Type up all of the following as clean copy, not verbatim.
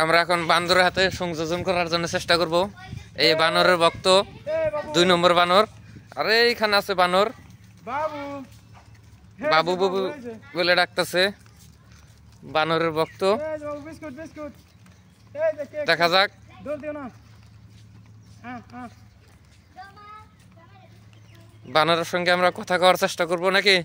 আমরা এখন বান্দরের হাতে সংযোজন করার জন্য চেষ্টা করব। এই বানরের ভক্ত 2 নম্বর বানর, আর এইখানে আছে বানর বাবু বাবু বলে ডাকতেছে বানরের ভক্ত। দেখা যাক, বানরের সঙ্গে আমরা কথা কওয়ার চেষ্টা করব নাকি।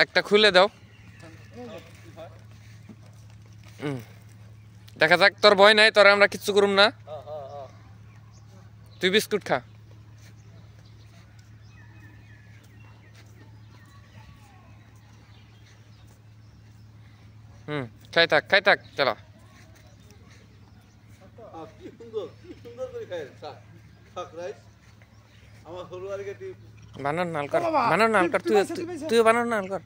একটা খুলে দাও। দেখা যাক, তোর ভয় নাই, তোর আমরা কিচ্ছু করুম না, তুই বিস্কুট খা। খাই থাক খাই থাক, চলো। বানর নাল কর, বানর নাল কর, তুই বানর নাল কর।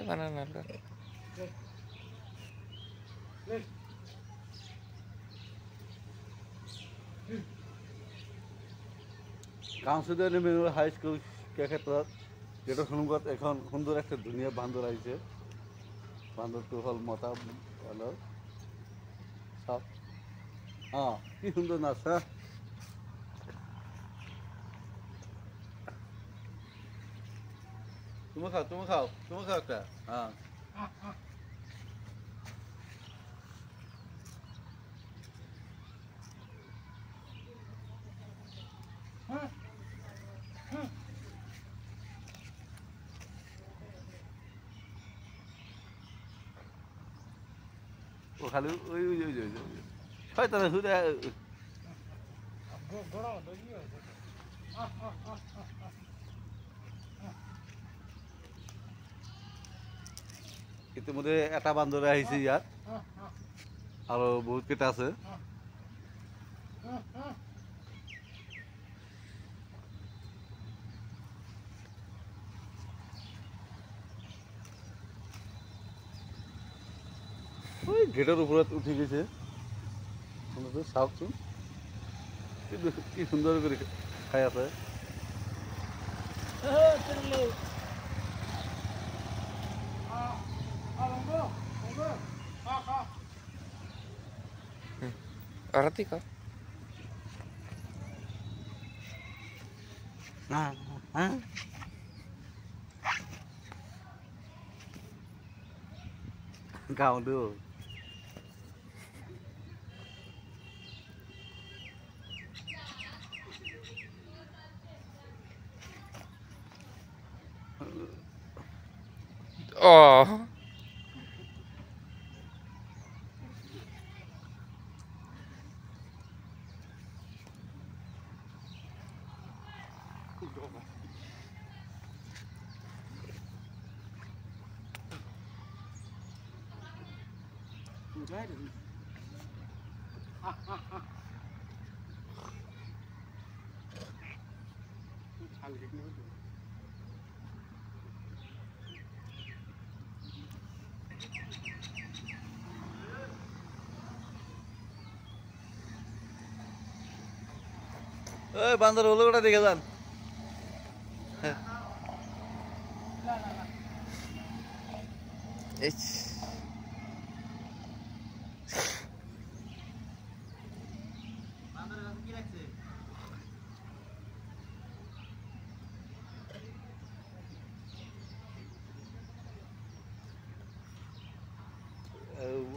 বানর নাল কর। কাউন্সিলর মেমোরিয়াল হাই স্কুল ক্ষেত্ৰত যেটা সন্মুখত এখন সুন্দর একটা ধুনীয়া বান্দৰ আহিছে। বান্দৰটো হ'ল মতা বান্দৰ। চাওক, কি সুন্দৰ নাচ। তুমি খাও একটা। ও খালি ওই শয়তানের হুদে ইতিমধ্যে এটা বান্দৰে আহিছে ইয়াত, আৰু বহুত কেইটা আছে। ওই গেটের উপৰত উঠি গৈছে, চাওকচোন কি সুন্দৰ কৰি খাই আছে। Arati kok. Kau dulu. Oh. Eh, bandar dulu udah tiga kan?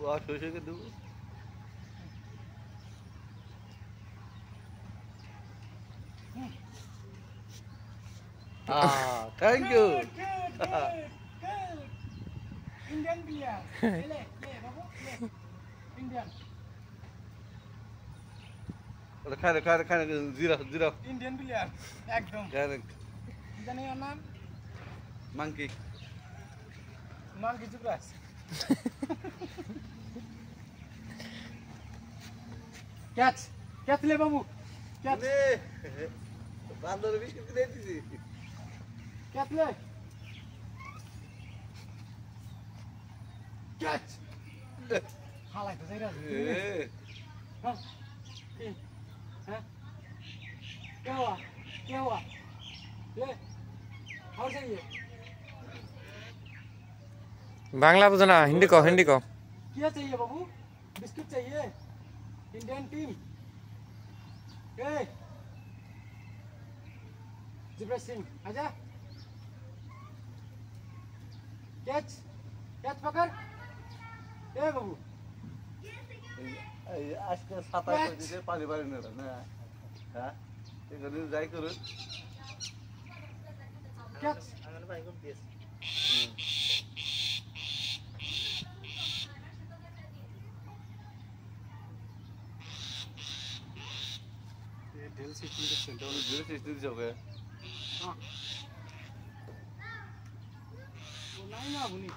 Wah, susah ke dulu. Thank you. Indian beer. Le, babu, le. Indian. Kind of zero. Indian beer. Ekdom. Correct. Jane your name? Monkey. Monkey Jugas. Catch le babu. Catch. বান্দর biscuit কিনে দিছি catch লে catch হালাই তো যাইরা हाँ हाँ क्या हुआ ले और चाहिए बांग्ला बुझो ना हिंदी को क्या चाहिए बाबू बिस्किट चाहिए इंडियन टीम ए जिब्राइल सिंह आजा कैच कैच पकड़ ए बाबू আজকে সাঁতার করে দিতে পানি পানি না না হ্যাঁ এখানে যাই করুন कैच ये ढेल सिस्टम के सेंटर ড্রেস সিস্টেম যাবে हाँ वो नहीं ना बुनी